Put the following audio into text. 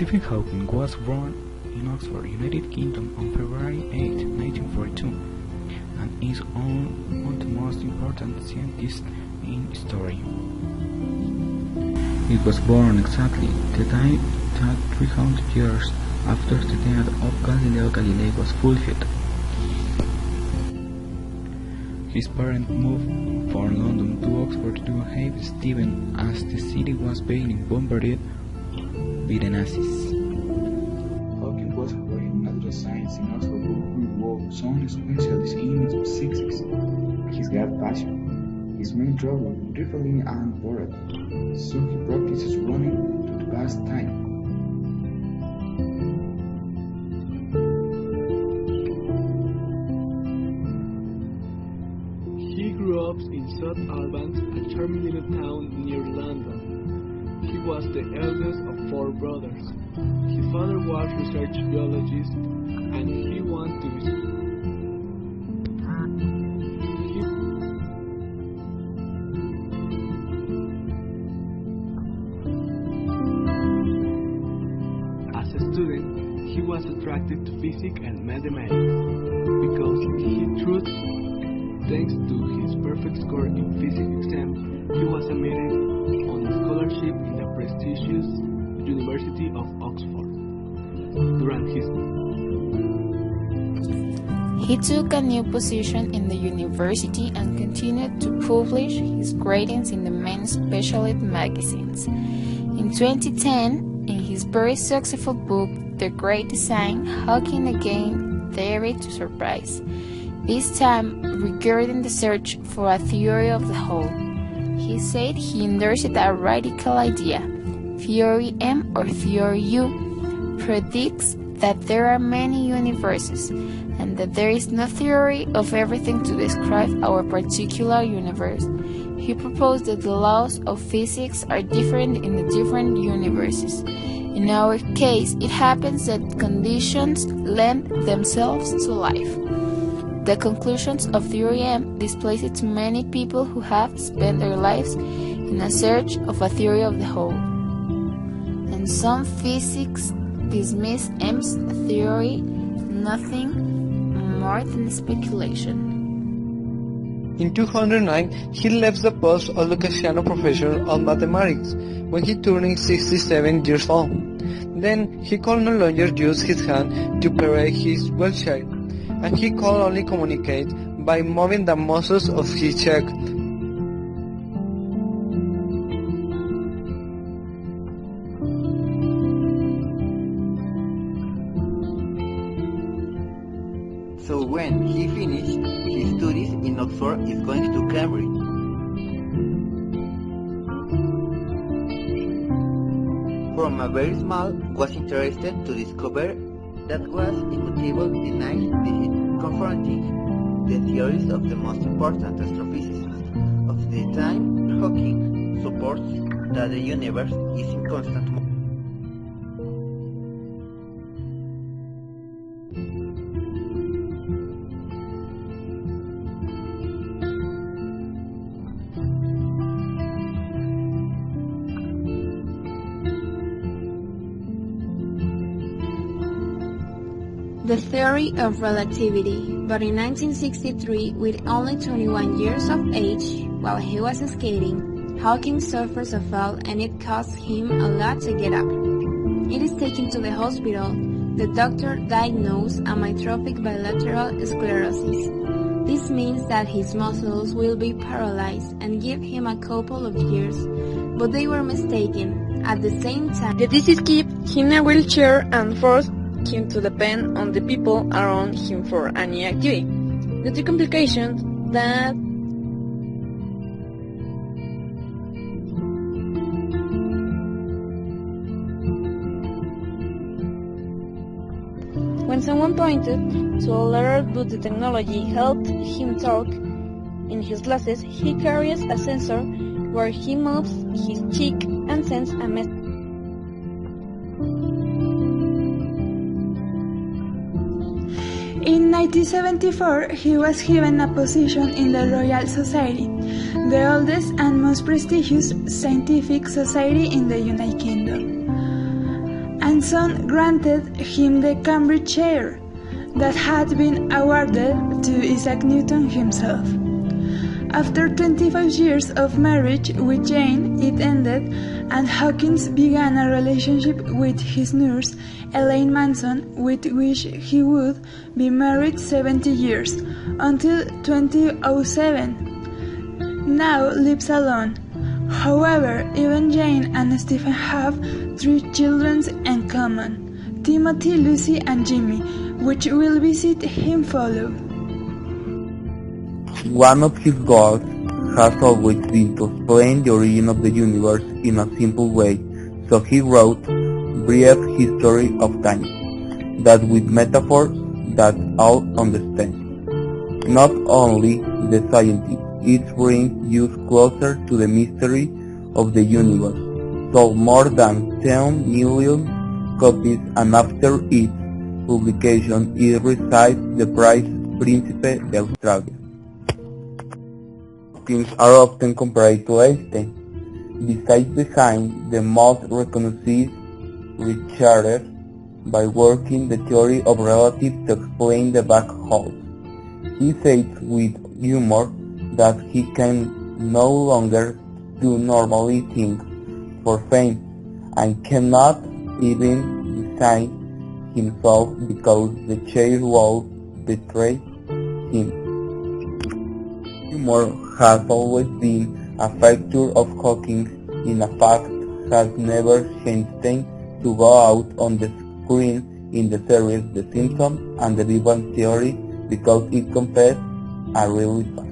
Stephen Hawking was born in Oxford, United Kingdom on February 8, 1942, and is one of the most important scientists in history. He was born exactly the day that 300 years after the death of Galileo Galilei was fulfilled. His parents moved from London to Oxford to have Stephen as the city was being bombarded by the Nazis. Hawking was studying natural science in Oxford, who was some specialist in physics. His great passion, his main trouble, traveling and bored, so he practices running to pass time. In South Albans, a charming little town near London. He was the eldest of 4 brothers. His father was a research biologist, and he wanted to be. As a student, he was attracted to physics and mathematics because he thought, thanks to his perfect score in physics exam, he was admitted on a scholarship in the prestigious University of Oxford. He took a new position in the university and continued to publish his writings in the main specialist magazines. In 2010, in his very successful book, The Great Design, Hawking again dared to surprise, this time regarding the search for a theory of the whole. He said he endorsed a radical idea. Theory M or Theory U predicts that there are many universes and that there is no theory of everything to describe our particular universe. He proposed that the laws of physics are different in the different universes. In our case, it happens that conditions lend themselves to life. The conclusions of Theory M displeased to many people who have spent their lives in a search of a theory of the whole. And some physicists dismiss M's theory nothing more than speculation. In 2009, he left the post of Lucasiano Professor of Mathematics when he turned 67 years old. Then he could no longer use his hand to parade his wheelchair, and he could only communicate by moving the muscles of his cheek. So when he finished his studies in Oxford, he's going to Cambridge. From a very small, was interested to discover that was immutable, denied, confronting the theories of the most important astrophysicists of the time. Hawking supports that the universe is in constant motion. The theory of relativity, but in 1963, with only 21 years of age, while he was skating, Hawking suffers a fall and it costs him a lot to get up. It is taken to the hospital. The doctor diagnosed amyotrophic bilateral sclerosis. This means that his muscles will be paralyzed and give him a couple of years, but they were mistaken. At the same time, the disease kept him in a wheelchair and forced him to depend on the people around him for any activity. Due to complications that when someone pointed to a letter but the technology helped him talk, in his glasses he carries a sensor where he moves his cheek and sends a message. In 1974, he was given a position in the Royal Society, the oldest and most prestigious scientific society in the United Kingdom. Manson granted him the Cambridge chair that had been awarded to Isaac Newton himself. After 25 years of marriage with Jane, it ended, and Hawkins began a relationship with his nurse, Elaine Manson, with which he would be married 70 years, until 2007. Now lives alone. However, even Jane and Stephen have 3 children in common, Timothy, Lucy, and Jimmy, which will visit him follow. One of his goals has always been to explain the origin of the universe in a simple way, so he wrote Brief History of Time, that with metaphors that all understand. Not only the scientists, it brings you closer to the mystery of the universe, sold more than 10 million copies, and after its publication it received the prize Príncipe de Australia. Things are often compared to Einstein. Besides behind the most recognized research by working the theory of relatives to explain the black holes. He says with humor that he can no longer do normally things for fame and cannot even design himself because the chair will betray him. Humor has always been a factor of Hawking. In fact, has never Einstein to go out on the screen in the series The Simpsons and The Big Bang Theory because it confessed a really fast.